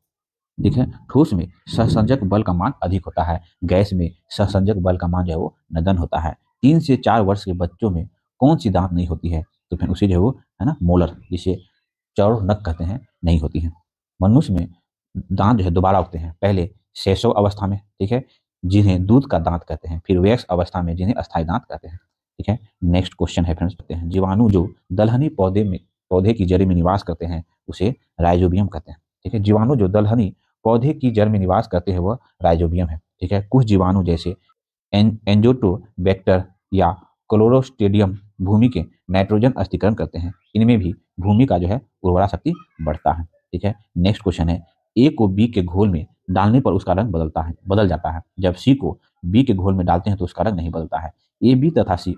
देखिए, ठोस में सहसंजक बल का मान अधिक होता है, गैस में सहसंजक बल का मान जो है वो नगण्य होता है। 3 से 4 वर्ष के बच्चों में कौन सी दांत नहीं होती है तो फिर उसे जो है वो, है ना, मोलर, जिसे चौड़ नख कहते हैं, नहीं होती है। मनुष्य में दांत जो है दोबारा उगते हैं, पहले शैशव अवस्था में, ठीक है, जिन्हें दूध का दांत कहते हैं, फिर वयस्क अवस्था में, जिन्हें अस्थायी दांत कहते हैं। ठीक है। नेक्स्ट क्वेश्चन है फ्रेंड्स, कहते हैं जीवाणु जो दलहनी पौधे की जड़ में निवास करते हैं उसे राइजोबियम कहते हैं। ठीक है। जीवाणु जो दलहनी पौधे की जड़ में निवास करते हैं वह राइजोबियम है। ठीक है। कुछ जीवाणु जैसे एंजोटोबैक्टर या क्लोरोस्टेडियम भूमि के नाइट्रोजन अस्थिकरण करते हैं, इनमें भी भूमि का जो है उर्वरा शक्ति बढ़ता है। ठीक है। नेक्स्ट क्वेश्चन है, ए को बी के घोल में डालने पर उसका रंग बदल जाता है, जब सी को बी के घोल में डालते हैं तो उसका रंग नहीं बदलता है। ए, बी तथा सी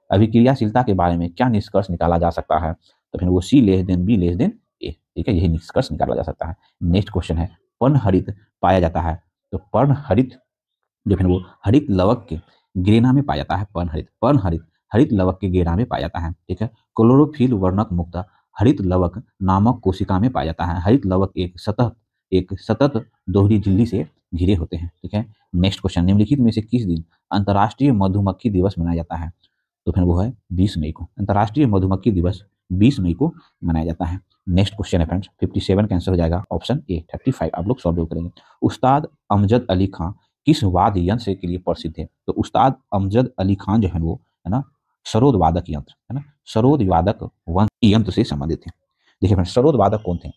अभिक्रियाशीलता के बारे में क्या निष्कर्ष निकाला जा सकता है तो फिर वो C less than B less than A. ठीक है। यही निष्कर्ष निकाला जा सकता है। नेक्स्ट क्वेश्चन है, पर्णहरित पाया जाता है तो पर्णहरित जो फिर वो हरित लवक के गिरेना में पाया जाता है। पर्णहरित हरित लवक के गिरेना में पाया जाता है। ठीक है। क्लोरोफिल वर्णक मुक्त हरित लवक नामक कोशिका में पाया जाता है। हरित लवक एक सतत दोहरी झिल्ली से घिरे होते हैं। ठीक है। नेक्स्ट क्वेश्चन, निम्नलिखित में से किस दिन अंतर्राष्ट्रीय मधुमक्खी दिवस मनाया जाता है तो फिर वो है 20 मई को। अंतर्राष्ट्रीय मधुमक्खी दिवस 20 मई को मनाया जाता है। नेक्स्ट क्वेश्चन है फ्रेंड्स, 57 का आंसर हो जाएगा ऑप्शन ए 35। आप लोग सॉल्व करेंगे। उस्ताद अमजद अली खां किस वाद्य यंत्र के लिए प्रसिद्ध है तो उस्ताद अमजद अली खान जो है वो, है ना, सरोद वादक यंत्र, है ना, सरोद वादक यंत्र से संबंधित है। देखिए फ्रेंड्स, सरोद वादक कौन थे,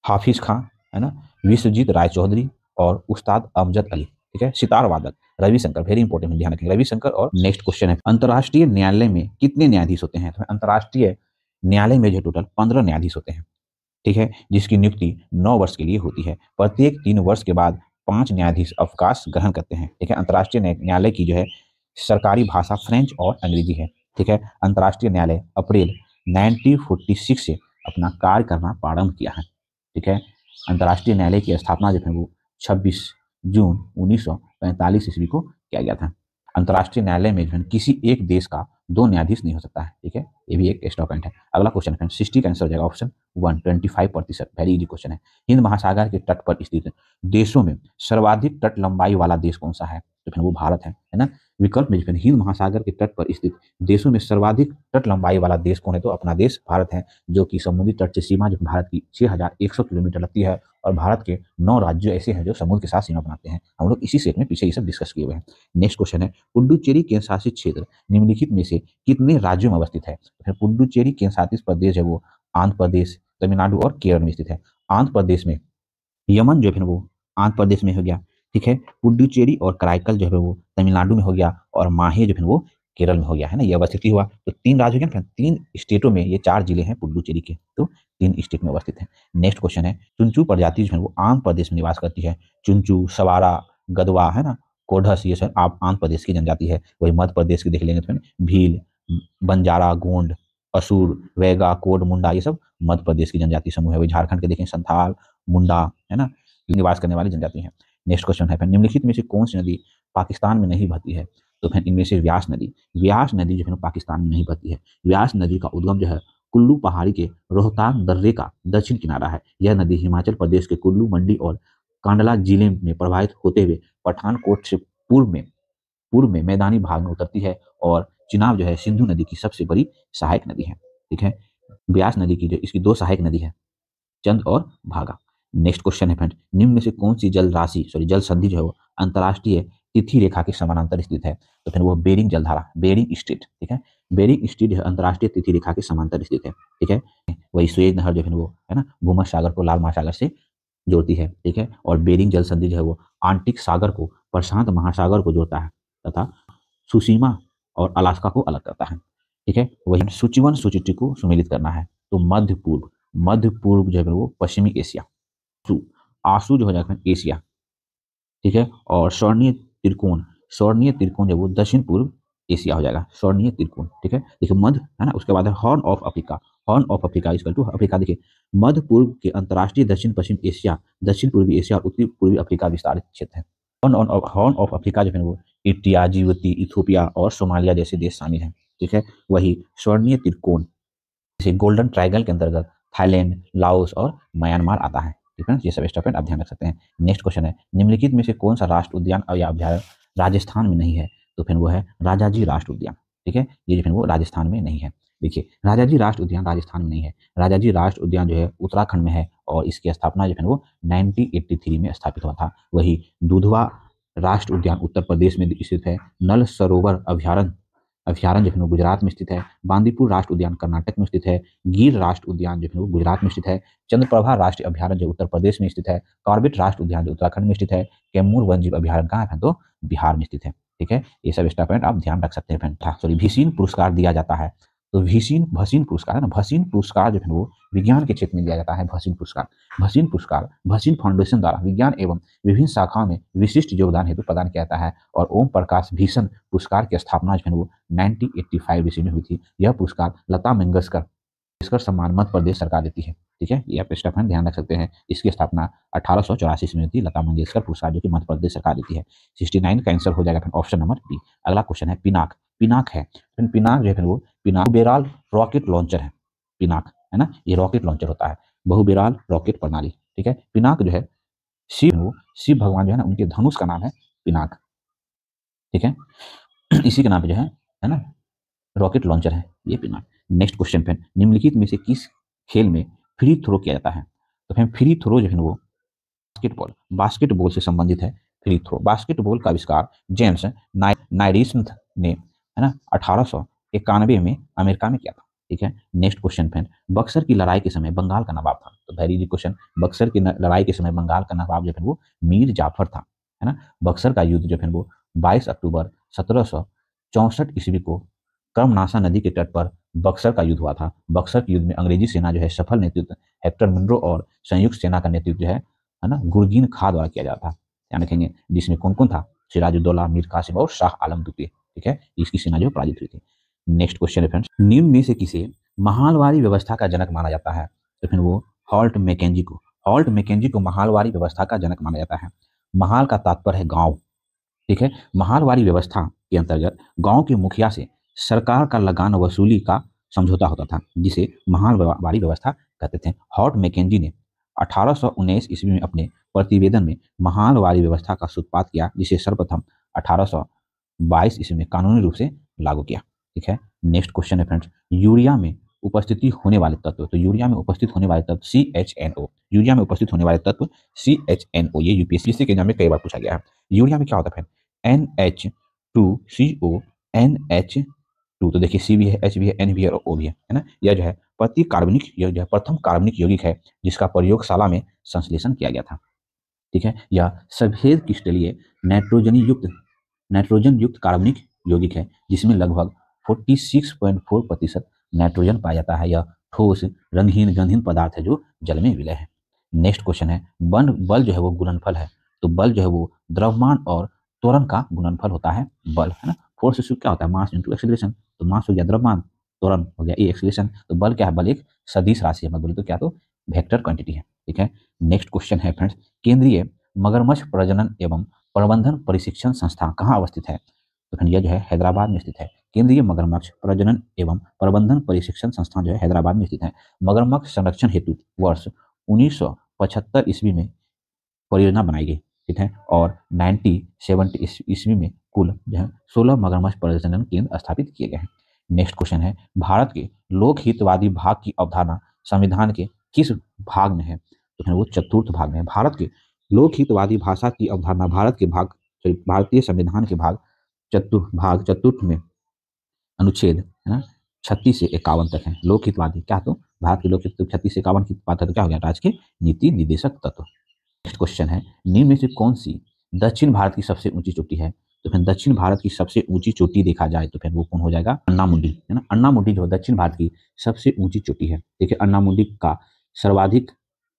हाफिज खां, है ना, विश्वजीत राय चौधरी और उस्ताद अमजद अली। ठीक है। सितार वादक रविशंकर, वेरी इंपॉर्टेंट, ध्यान रखेंगे, रविशंकर। और नेक्स्ट क्वेश्चन है, अंतर्राष्ट्रीय न्यायालय में कितने न्यायाधीश होते हैं तो अंतर्राष्ट्रीय न्यायालय में जो टोटल 15 न्यायाधीश होते हैं। ठीक है। जिसकी नियुक्ति 9 वर्ष के लिए होती है। प्रत्येक 3 वर्ष के बाद 5 न्यायाधीश अवकाश ग्रहण करते हैं। ठीक है। अंतर्राष्ट्रीय न्यायालय की जो है सरकारी भाषा फ्रेंच और अंग्रेजी है। ठीक है। अंतर्राष्ट्रीय न्यायालय अप्रैल 1946 से अपना कार्य करना प्रारंभ किया है। ठीक है। अंतर्राष्ट्रीय न्यायालय की स्थापना जो है वो 26 जून 1945 ईस्वी को किया गया था। अंतर्राष्ट्रीय न्यायालय में जो है किसी एक देश का 2 न्यायाधीश नहीं हो सकता है। ठीक है। ये भी एक एक्स्ट्रा पॉइंट है। अगला क्वेश्चन है 60 का आंसर हो जाएगा ऑप्शन 1 25%। वेरी इजी क्वेश्चन है। हिंद महासागर के तट पर स्थित देशों में सर्वाधिक तट लंबाई वाला देश कौन सा है तो फिर वो भारत है ना। विकल्प में फिर हिंद महासागर के तट पर स्थित देशों में सर्वाधिक तट लंबाई वाला देश कौन है तो अपना देश भारत है, जो कि समुद्री तट से सीमा जो भारत की 6100 किलोमीटर लगती है। और भारत के 9 राज्य ऐसे हैं जो समुद्र के साथ सीमा बनाते हैं। हम लोग इसी सेट में पीछे ये सब डिस्कस किए हुए हैं। नेक्स्ट क्वेश्चन है, पुडुचेरी केंद्र शासित क्षेत्र निम्नलिखित में से कितने राज्यों में अवस्थित है तो पुडुचेरी केंद्र शासित प्रदेश है वो आंध्र प्रदेश, तमिलनाडु और केरल में स्थित है। आंध्र प्रदेश में यमन जो है वो आंध्र प्रदेश में हो गया। ठीक है। पुडुचेरी और कराईकल जो है वो तमिलनाडु में हो गया और माहे जो है वो केरल में हो गया, है ना। ये अवस्थित हुआ तो 3 राज्य हो गया। 3 स्टेटों में ये 4 जिले हैं पुडुचेरी के, तो 3 स्टेट में अवस्थित है। नेक्स्ट क्वेश्चन है, चुनचू प्रजाति जो है वो आंध्र प्रदेश में निवास करती है। चुनचू, सवारा, गदवा, है ना, कोढ़स, ये सब आप आंध्र प्रदेश की जनजाति है। वही मध्य प्रदेश की देख लेंगे तो भील, बंजारा, गोंड, असुर, वैगा, कोड, मुंडा, ये सब मध्य प्रदेश की जनजाति समूह है। वही झारखंड के देखें संथाल, मुंडा, है ना, निवास करने वाली जनजाति है। नेक्स्ट क्वेश्चन है, निम्नलिखित में से कौन सी नदी पाकिस्तान में नहीं बहती है तो फिर इनमें से व्यास नदी जो है पाकिस्तान में नहीं बहती है। व्यास नदी का उद्गम जो है कुल्लू पहाड़ी के रोहतांग दर्रे का दक्षिण किनारा है। यह नदी हिमाचल प्रदेश के कुल्लू, मंडी और कांडला जिले में प्रवाहित होते हुए पठानकोट से पूर्व में मैदानी भाग में उतरती है और चिनाब जो है सिंधु नदी की सबसे बड़ी सहायक नदी है। ठीक है। व्यास नदी की जो इसकी 2 सहायक नदी है, चंद और भागा। नेक्स्ट क्वेश्चन है फ्रेंड, निम्न में से कौन सी जल संधि जो है वो अंतर्राष्ट्रीय तिथि रेखा के समानांतर स्थित है तो फिर वो बेरिंग जलधारा, बेरिंग स्ट्रेट। ठीक है। बेरिंग स्ट्रेट जो है अंतर्राष्ट्रीय तिथि रेखा के समांतर स्थित है। ठीक है। वही सुएज नहर जो है वो, है ना, भूमध्य सागर को लाल महासागर से जोड़ती है, ठीक है। और बेरिंग जल संधि जो है वो आर्कटिक सागर को प्रशांत महासागर को जोड़ता है तथा सुसीमा और अलास्का को अलग करता है, ठीक है। वही सूचीवन सूचिटी को सुमेलित करना है तो मध्य पूर्व जो है वो पश्चिमी एशिया, आंसू जो हो जाता है एशिया, ठीक है। और स्वर्णीय त्रिकोण जो वो दक्षिण पूर्व एशिया हो जाएगा, स्वर्णीय त्रिकोण, ठीक है। देखिए मध्य है ना, उसके बाद है horn of Africa equal to Africa. देखिए मध्य पूर्व के अंतर्राष्ट्रीय दक्षिण पश्चिम एशिया, दक्षिण पूर्वी एशिया और उत्तरी पूर्वी अफ्रीका विस्तारित क्षेत्र है। हॉर्न ऑफ अफ्रीका जो है वो इटिया, जिबूती, इथोपिया और सोमालिया जैसे देश शामिल हैं, ठीक है। वही स्वर्णीय त्रिकोण जैसे गोल्डन ट्रायंगल के अंतर्गत थाईलैंड, लाओस और म्यांमार आता है, ठीक है। ये सब स्टेटमेंट आप ध्यान रख सकते हैं। नेक्स्ट क्वेश्चन है निम्नलिखित में से कौन सा राष्ट्र उद्यान या अभ्यारण्य राजस्थान में नहीं है, तो फिर वो है राजाजी राष्ट्र उद्यान, ठीक है। ये जो फिर वो राजस्थान में नहीं है। देखिए राजाजी राष्ट्र उद्यान राजस्थान में नहीं है, राजाजी राष्ट्र उद्यान जो है उत्तराखंड में है और इसकी स्थापना जो है वो 1983 में स्थापित हुआ था। वही दुधवा राष्ट्र उद्यान उत्तर प्रदेश में स्थित है। नल सरोवर अभ्यारण्य जो है गुजरात में स्थित है। बांदीपुर राष्ट्र उद्यान कर्नाटक में स्थित है। गिर राष्ट्र उद्यान जो है वो गुजरात में स्थित है। चंद्रप्रभा राष्ट्रीय अभ्यारण्य जो उत्तर प्रदेश में स्थित है। कॉर्बेट राष्ट्र उद्यान जो उत्तराखंड में स्थित है। कैमूर वन्यजीव अभ्यारण्य कहाँ है तो बिहार में स्थित है, ठीक है। ये सब स्टेटमेंट पॉइंट आप ध्यान रख सकते हैं फ्रेंड। सॉरी भीषण पुरस्कार दिया जाता है तो भसीन पुरस्कार है ना, भसीन पुरस्कार जो है वो विज्ञान के क्षेत्र में दिया जाता है। भसीन पुरस्कार भसीन फाउंडेशन द्वारा विज्ञान एवं विभिन्न शाखाओं में विशिष्ट योगदान हेतु प्रदान किया जाता है। और ओम प्रकाश भीषण पुरस्कार की स्थापना जो है वो 1985 ईस्वी में हुई थी। यह पुरस्कार लता मंगेशकर सम्मान मध्य प्रदेश सरकार देती है, ठीक है। ये आप स्टेटमेंट ध्यान रख सकते हैं। इसकी स्थापना 1884 में हुई थी। लता मंगेशकर पुरस्कार जो कि मध्य प्रदेश सरकार देती है। 69 का आंसर हो जाएगा फिर ऑप्शन नंबर बी। अगला क्वेश्चन है पिनाक है। पिनाक जो है फिर वो बहुबेराल रॉकेट लॉन्चर है। पिनाक है ना, ये रॉकेट लॉन्चर होता है, बहुबेराल रॉकेट प्रणाली, ठीक है। पिनाक जो है शिव भगवान जो है ना उनके धनुष का नाम है पिनाक, ठीक है। इसी के नाम पे जो है ना रॉकेट लॉन्चर है ये पिनाक। नेक्स्ट क्वेश्चन पे निम्नलिखित में से किस खेल में फ्री थ्रो किया जाता है, तो फिर फ्री थ्रो जो है वो बास्केटबॉल से संबंधित है। फ्री थ्रो बास्केटबॉल का आविष्कार जेम्स नाइस्मिथ ने है ना 1891 में अमेरिका में किया था, ठीक है। नेक्स्ट क्वेश्चन पे बक्सर की लड़ाई के समय बंगाल का नवाब था, तो वेरी इजी क्वेश्चन। बक्सर की लड़ाई के समय बंगाल का नवाब जो है वो मीर जाफर था, है ना। बक्सर का युद्ध जो है वो 22 अक्टूबर 1764 ईस्वी को कर्मनाशा नदी के तट पर बक्सर का युद्ध हुआ था। बक्सर के युद्ध में अंग्रेजी सेना जो है सफल नेतृत्व हेक्टर मुनरो और संयुक्त सेना का नेतृत्व जो है ना गुरगीन खां द्वारा किया जाता था, ध्यान रखेंगे। जिसमें कौन कौन था, सिराजुद्दौला, मीर कासिम और शाह आलम द्वितीय, ठीक है। इसकी सेना जो पराजित हुई थी। नेक्स्ट क्वेश्चन है फ्रेंड्स निम्न में से किसे महालवारी व्यवस्था का जनक माना जाता है, तो फिर वो हॉल्ट मैकेंजी को महालवारी व्यवस्था का जनक माना जाता है। महाल का तात्पर्य है गांव, ठीक है। महालवारी व्यवस्था के अंतर्गत गांव के मुखिया से सरकार का लगान वसूली का समझौता होता था, जिसे महालवारी व्यवस्था कहते थे। हॉर्ट मैकेंजी ने 1819 ईस्वी में अपने प्रतिवेदन में महालवारी व्यवस्था का सूत्रपात किया, जिसे सर्वप्रथम 1822 ईस्वी में कानूनी रूप से लागू किया, ठीक है। नेक्स्ट क्वेश्चन है फ्रेंड्स यूरिया में उपस्थिति होने वाले तत्व, तो यूरिया में उपस्थित होने वाले तत्व CHNO, यूरिया में उपस्थित होने वाले तत्व CHNO, ये यूपीएससी के एग्जाम में कई बार पूछा गया है। यूरिया में क्या होता है फ्रेंड NH2CO NH2, तो देखिए C भी है, H भी है, N भी है और O भी है ना। यह जो है प्रथम कार्बनिक यौगिक है जिसका प्रयोगशाला में संश्लेषण किया गया था, ठीक है। यह सफेद क्रिस्टलीय नाइट्रोजन युक्त कार्बनिक यौगिक है जिसमें लगभग 46.4% नाइट्रोजन पाया जाता है। यह ठोस रंगहीन गंधहीन पदार्थ है जो जल में विलय है। नेक्स्ट क्वेश्चन है बल जो है वो गुणनफल है, तो बल जो है वो द्रव्यमान और त्वरण का गुणनफल होता है बल, है ना। फोर्स इक्वल क्या होता है मास इंटू एक्सीलरेशन, तो मास हो गया द्रव्यमान, त्वरण हो गया ये एक्सीलरेशन, तो बल क्या है बल एक सदिश राशि है, बोले तो क्या तो वेक्टर क्वांटिटी है, ठीक है। नेक्स्ट क्वेश्चन है फ्रेंड्स केंद्रीय मगरमच्छ प्रजनन एवं प्रबंधन प्रशिक्षण संस्थान कहाँ अवस्थित है, तो फिर यह जो है हैदराबाद में स्थित है। केंद्रीय मगरमच्छ प्रजनन एवं प्रबंधन प्रशिक्षण संस्थान जो है हैदराबाद में स्थित है। मगरमच्छ संरक्षण हेतु वर्ष 1975 ईस्वी में परियोजना बनाई गई, ठीक है। और 1970 ईस्वी में कुल जो है 16 मगरमच्छ प्रजनन केंद्र स्थापित किए गए हैं। नेक्स्ट क्वेश्चन है भारत के लोक हितवादी भाग की अवधारणा संविधान के किस भाग में है, तो फिर वो चतुर्थ भाग में है। भारत के लोक हितवादी भाषा की अवधारणा भारतीय संविधान के भाग चतुर्थ में अनुच्छेद है ना 36 से 51 तक है। लोक हितवादी क्या, तो भारत के लोक हित 36 से 51 की बात है तो क्या हो गया राज्य के नीति निर्देशक तत्व, नेक्स्ट क्वेश्चन है, निम्न में से कौन सी दक्षिण भारत की सबसे ऊंची चोटी है? तो फिर दक्षिण भारत की सबसे ऊंची चोटी देखा जाए तो फिर वो कौन हो जाएगा? अन्नामुडी, है ना। अन्नामुडी जो दक्षिण भारत की सबसे ऊंची चोटी है। देखिए अन्नामुडी का सर्वाधिक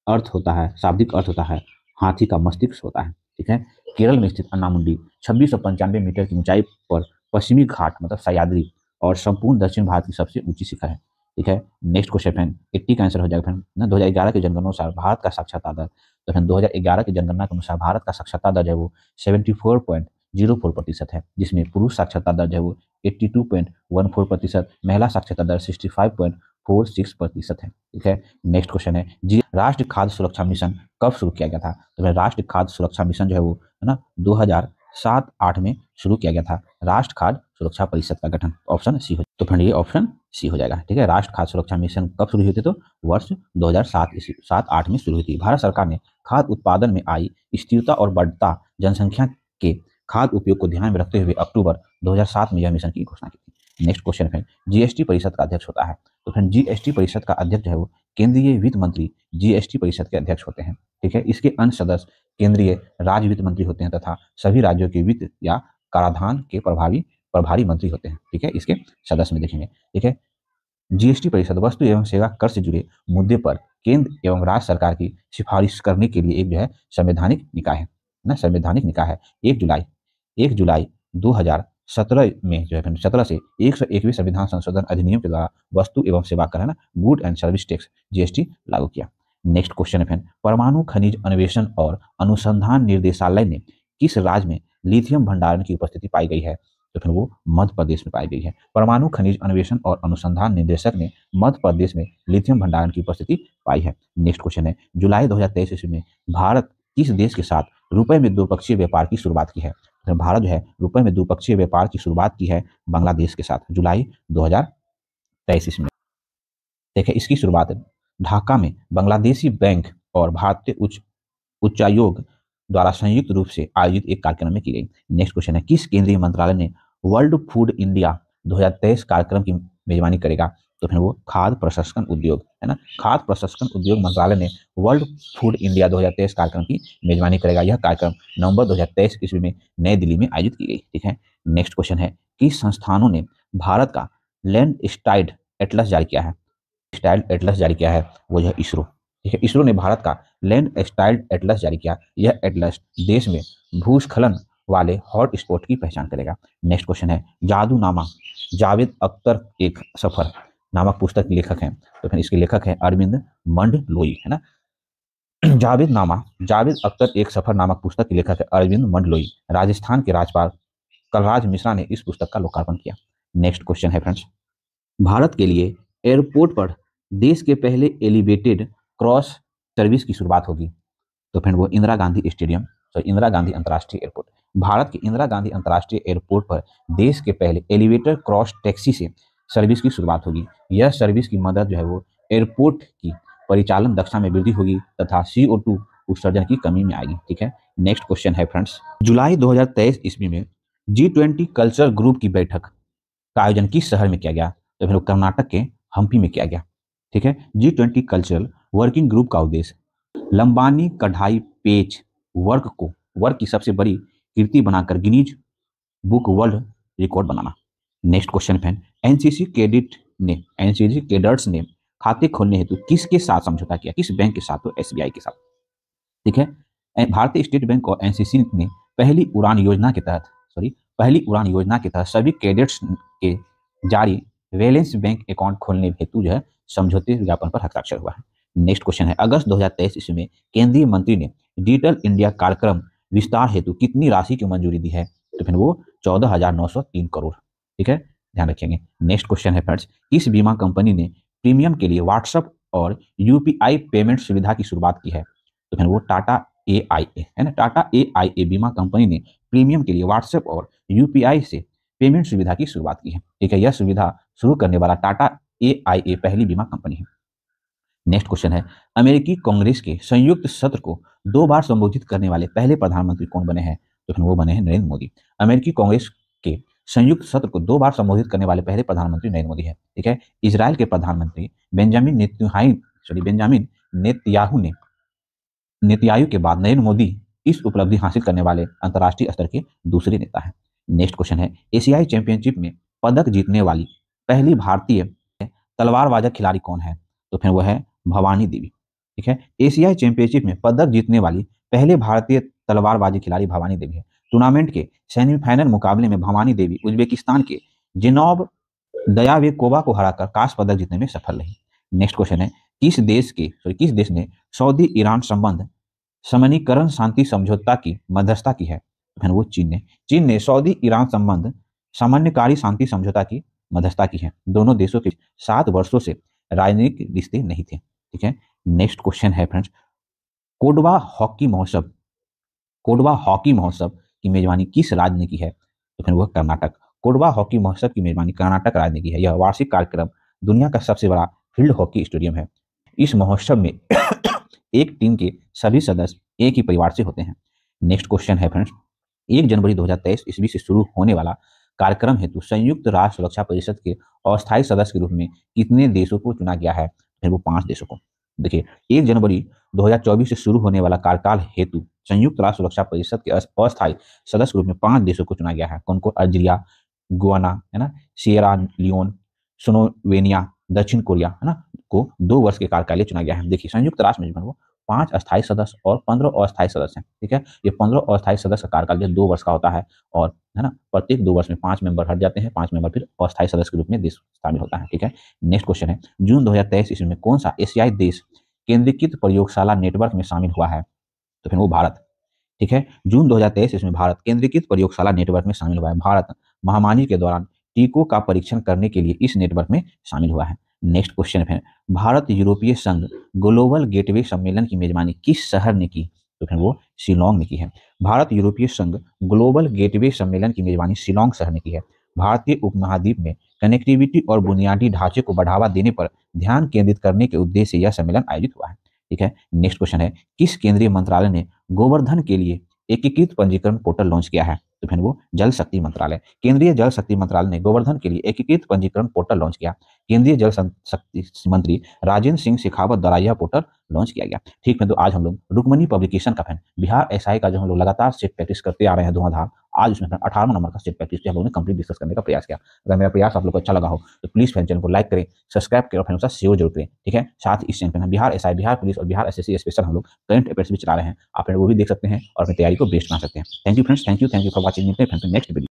अर्थ होता है, शाब्दिक अर्थ होता है हाथी का मस्तिष्क होता है। ठीक है, केरल में स्थित अन्नामुडी 2695 मीटर की ऊंचाई पर पश्चिमी घाट मतलब सह्याद्री और संपूर्ण दक्षिण भारत की सबसे ऊंची शिखर है। ठीक है, नेक्स्ट क्वेश्चन है 80 का आंसर हो जाएगा फ्रेंड ना। 2011 की जनगणना अनुसार भारत का साक्षरता दर, तो फिर 2011 की जनगणना के अनुसार भारत का साक्षरता दर है वो 74.04% है, जिसमें पुरुष साक्षरता दर है वो 82.14%, महिला साक्षरता दर 65.46% है। ठीक है, नेक्स्ट क्वेश्चन है जी, राष्ट्रीय खाद्य सुरक्षा मिशन कब शुरू किया गया था? तो फिर राष्ट्रीय खाद्य सुरक्षा मिशन जो है वो है ना 2007-8 में शुरू किया गया था। राष्ट्र खाद्य सुरक्षा परिषद का गठन ऑप्शन सी हो, तो फ्रेंड ये ऑप्शन सी हो जाएगा। ठीक है, राष्ट्र खाद्य सुरक्षा मिशन कब शुरू हुई थी? तो वर्ष 2007-8 में शुरू हुई थी। भारत सरकार ने खाद्य उत्पादन में आई स्थिरता और बढ़ता जनसंख्या के खाद्य उपयोग को ध्यान में रखते हुए अक्टूबर 2007 में यह मिशन की घोषणा की थी। नेक्स्ट क्वेश्चन है, जीएसटी परिषद का अध्यक्ष होता है? तो फ्रेंड जीएसटी परिषद का अध्यक्ष है वो केंद्रीय वित्त मंत्री जीएसटी परिषद के अध्यक्ष होते हैं। ठीक है, इसके अन्य सदस्य केंद्रीय राज्य वित्त मंत्री होते हैं तथा सभी राज्यों के वित्त या कराधान के प्रभारी मंत्री होते हैं। ठीक है, इसके सदस्य में देखेंगे। ठीक है, जीएसटी परिषद वस्तु एवं सेवा कर से जुड़े मुद्दे पर केंद्र एवं राज्य सरकार की सिफारिश करने के लिए एक जो है संवैधानिक निकाय है ना, संवैधानिक निकाय है। 1 जुलाई 2017 में जो है 17 से 101वें संविधान संशोधन अधिनियम के द्वारा वस्तु एवं सेवा कर है ना good and service tax GST लागू किया। नेक्स्ट क्वेश्चन है परमाणु खनिज अन्वेषण और अनुसंधान निर्देशालय ने किस राज्य में लिथियम भंडारण की उपस्थिति पाई गई है? तो फिर वो मध्य प्रदेश में पाई गई है। परमाणु खनिज अन्वेषण और अनुसंधान निदेशक ने मध्य प्रदेश में लिथियम भंडारण की उपस्थिति पाई है। नेक्स्ट क्वेश्चन है, जुलाई 2023 ईस्वी में भारत किस देश के साथ रुपए में द्विपक्षीय व्यापार की शुरुआत की है? तो भारत जो है रुपए में द्विपक्षीय व्यापार की शुरुआत की है बांग्लादेश के साथ जुलाई 2023 ईस्वी में। देखिए इसकी शुरुआत ढाका में बांग्लादेशी बैंक और भारतीय उच्चायोग द्वारा संयुक्त रूप से आयोजित एक कार्यक्रम में की गई। नेक्स्ट क्वेश्चन है, किस केंद्रीय मंत्रालय ने वर्ल्ड फूड इंडिया 2023 कार्यक्रम की मेजबानी करेगा? तो फिर वो खाद्य प्रसंस्करण उद्योग है ना, खाद्य प्रसंस्करण उद्योग मंत्रालय ने वर्ल्ड फूड इंडिया 2023 कार्यक्रम की मेजबानी करेगा। यह कार्यक्रम नवंबर 2023 ईस्वी में नई दिल्ली में आयोजित की गई। ठीक है, नेक्स्ट क्वेश्चन है, किस संस्थानों ने भारत का लैंड स्टाइड एटलस जारी किया है? स्टाइल एटलस जारी किया है वो जो है इसरो। ठीक है, इसरो ने भारत का लैंड स्टाइल एटलस जारी किया। यह एटलस देश में भूस्खलन वाले हॉट स्पॉट की पहचान करेगा। नेक्स्ट क्वेश्चन है, जादूनामा जावेद अख्तर एक सफर नामक पुस्तक के लेखक हैं? तो फिर इसके लेखक हैं अरविंद मंडलोई है ना। जावेद अख्तर एक सफर नामक पुस्तक के लेखक है अरविंद मंडलोई। राजस्थान के राज्यपाल कलराज मिश्रा ने इस पुस्तक का लोकार्पण किया। नेक्स्ट क्वेश्चन है फ्रेंड्स, भारत के लिए एयरपोर्ट पर देश के पहले एलिवेटेड क्रॉस सर्विस की शुरुआत होगी। तो फ्रेंड वो इंदिरा गांधी स्टेडियम, तो इंदिरा गांधी अंतर्राष्ट्रीय एयरपोर्ट, भारत के इंदिरा गांधी अंतर्राष्ट्रीय एयरपोर्ट पर देश के पहले एलिवेटर क्रॉस टैक्सी से सर्विस की शुरुआत होगी। यह सर्विस की मदद जो है वो एयरपोर्ट की परिचालन दक्षता में वृद्धि होगी तथा CO2 उत्सर्जन की कमी में आएगी। ठीक है, नेक्स्ट क्वेश्चन है फ्रेंड्स, जुलाई 2023 ईस्वी में G20 कल्चर ग्रुप की बैठक का आयोजन किस शहर में किया गया? तो फिर कर्नाटक के हम्पी में किया गया। ठीक है, G20 कल्चरल वर्किंग ग्रुप का उद्देश्य लंबानी कढ़ाई पेच वर्क की सबसे बड़ी कीर्ति बनाकर गिनीज बुक वर्ल्ड रिकॉर्ड बनाना। नेक्स्ट क्वेश्चन है, एनसीसी कैडेट्स ने खाते खोलने हेतु किसके साथ समझौता किया? किस बैंक के साथ? तो SBI के साथ। ठीक है, भारतीय स्टेट बैंक और एनसीसी ने पहली उड़ान योजना के तहत सभी कैडेट्स के जारी वैलेंस बैंक अकाउंट खोलने हेतु जो है समझौते ज्ञापन पर हस्ताक्षर हुआ है। नेक्स्ट क्वेश्चन है, अगस्त 2023 ईस्वी में केंद्रीय मंत्री ने डिजिटल इंडिया कार्यक्रम विस्तार हेतु कितनी राशि की मंजूरी दी है? तो फिर वो 14,903 करोड़। ठीक है, ध्यान रखेंगे। नेक्स्ट क्वेश्चन है फ्रेंड्स, किस बीमा कंपनी ने प्रीमियम के लिए व्हाट्सएप और UPI पेमेंट सुविधा की शुरुआत की है? तो फिर वो टाटा AIA है ना। टाटा AIA बीमा कंपनी ने प्रीमियम के लिए व्हाट्सएप और UPI से पेमेंट सुविधा की शुरुआत की है। ठीक है, यह सुविधा शुरू करने वाला टाटा AIA पहली बीमा कंपनी है। नेक्स्ट क्वेश्चन है, अमेरिकी कांग्रेस के संयुक्त सत्र को 2 बार संबोधित करने वाले पहले प्रधानमंत्री कौन बने हैं? तो फिर वो बने हैं नरेंद्र मोदी। अमेरिकी कांग्रेस के संयुक्त सत्र को 2 बार संबोधित करने वाले पहले प्रधानमंत्री नरेंद्र मोदी है। ठीक है, इजराइल के प्रधानमंत्री बेंजामिन नेतन्याहू ने नीति आयोग के बाद नरेंद्र मोदी इस उपलब्धि हासिल करने वाले अंतर्राष्ट्रीय स्तर के दूसरे नेता हैं। नेक्स्ट क्वेश्चन है, एशियाई चैंपियनशिप में पदक जीतने वाली पहली भारतीय तलवारबाज खिलाड़ी कौन है? तो फिर वो है भवानी देवी। ठीक है, एशियाई चैंपियनशिप में पदक जीतने वाली पहले भारतीय तलवारबाजी खिलाड़ी भवानी देवी है। टूर्नामेंट के सेमीफाइनल मुकाबले में भवानी देवी उज्बेकिस्तान के जिनोब दयावेकोवा को हराकर कांस्य पदक जीतने में सफल रही। नेक्स्ट क्वेश्चन है, किस देश ने सऊदी ईरान संबंध समनीकरण शांति समझौता की मध्यस्थता की है? फिर वो चीन ने सऊदी ईरान संबंध सामान्यकारी शांति समझौता की मध्यस्थता की है। दोनों देशों के 7 वर्षों से राजनीतिक रिश्ते नहीं थे। ठीक है, नेक्स्ट क्वेश्चन है फ्रेंड्स, कोडवा हॉकी महोत्सव की मेजबानी किस राज्य ने की है? तो फिर वह कर्नाटक। कोडवा हॉकी महोत्सव की मेजबानी कर्नाटक राज्य ने की है। यह वार्षिक कार्यक्रम दुनिया का सबसे बड़ा फील्ड हॉकी स्टेडियम है। इस महोत्सव में एक टीम के सभी सदस्य एक ही परिवार से होते हैं। नेक्स्ट क्वेश्चन है फ्रेंड्स, 1 जनवरी 2023 ईस्वी से शुरू होने वाला कार्यक्रम हेतु संयुक्त राष्ट्र सुरक्षा परिषद के अस्थायी सदस्य के रूप में कितने देशों को चुना गया है? फिर वो 5 देशों को। देखिए, 1 जनवरी 2024 से शुरू होने वाला कार्यकाल हेतु संयुक्त राष्ट्र सुरक्षा परिषद के अस्थायी सदस्य के रूप में 5 देशों को चुना गया है। कौन कौन? अल्जीरिया, गुआना, है ना, सिएरा लियोन, स्लोवेनिया, दक्षिण कोरिया, है ना, को 2 वर्ष के कार्यकाल चुना गया है। देखिए, संयुक्त राष्ट्र में वो 5 अस्थायी सदस्य और 15 अस्थायी सदस्य हैं। ठीक है, ये 15 अस्थायी सदस्य का कार्यकाल 2 वर्ष का होता है और है ना, प्रत्येक 2 वर्ष में 5 मेंबर हट जाते हैं, 5 मेंबर फिर अस्थायी सदस्य के रूप में देश शामिल होता है। ठीक है, नेक्स्ट क्वेश्चन है, जून 2023 ईस्वी में कौन सा एशियाई देश केंद्रीकृत प्रयोगशाला नेटवर्क में शामिल हुआ है? तो फिर वो भारत। ठीक है, जून 2023 ईस्वी में भारत केंद्रीकृत प्रयोगशाला नेटवर्क में शामिल हुआ है। भारत महामारी के दौरान टीकों का परीक्षण करने के लिए इस नेटवर्क में शामिल हुआ है। नेक्स्ट क्वेश्चन है, भारत यूरोपीय संघ ग्लोबल गेटवे सम्मेलन की मेजबानी किस शहर ने की? तो फिर वो शिलोंग ने की है। भारत यूरोपीय संघ ग्लोबल गेटवे सम्मेलन की मेजबानी शिलोंग शहर ने की है। भारतीय उपमहाद्वीप में कनेक्टिविटी और बुनियादी ढांचे को बढ़ावा देने पर ध्यान केंद्रित करने के उद्देश्य से यह सम्मेलन आयोजित हुआ है। ठीक है, नेक्स्ट क्वेश्चन है, किस केंद्रीय मंत्रालय ने गोवर्धन के लिए एकीकृत पंजीकरण पोर्टल लॉन्च किया है? तो फिर वो जल शक्ति मंत्रालय। केंद्रीय जल शक्ति मंत्रालय ने गोवर्धन के लिए एकीकृत पंजीकरण पोर्टल लॉन्च किया। केंद्रीय जल शक्ति मंत्री राजेंद्र सिंह शेखावत द्वारा यह पोर्टल लॉन्च किया गया। ठीक है, तो आज हम लोग रुक्मणी पब्लिकेशन का फैन बिहार एसआई का जो हम लोग लगातार सेट प्रैक्टिस करते आ रहे हैं धुआंधार, आज उसमें 18वां नंबर का सेट प्रैक्टिस हम लोगों ने कंप्लीट डिस्कस करने का प्रयास किया। अगर मेरा प्रयास आप लोग को अच्छा लगा हो तो प्लीज फ्रेंड चैनल को लाइक करें, सब्सक्राइब करें और फ्रेंड साथ शेयर जरूर करें। ठीक है, साथ ही इस चैनल पर बिहार एसआई, बिहार पुलिस और बिहार एसएससी स्पेशल हम लोग करंट अफेयर्स भी चला रहे हैं, आप वो भी देख सकते हैं और अपनी तैयारी को बेस्ट बना सकते हैं। Thank you friends, thank you for watching. Next video.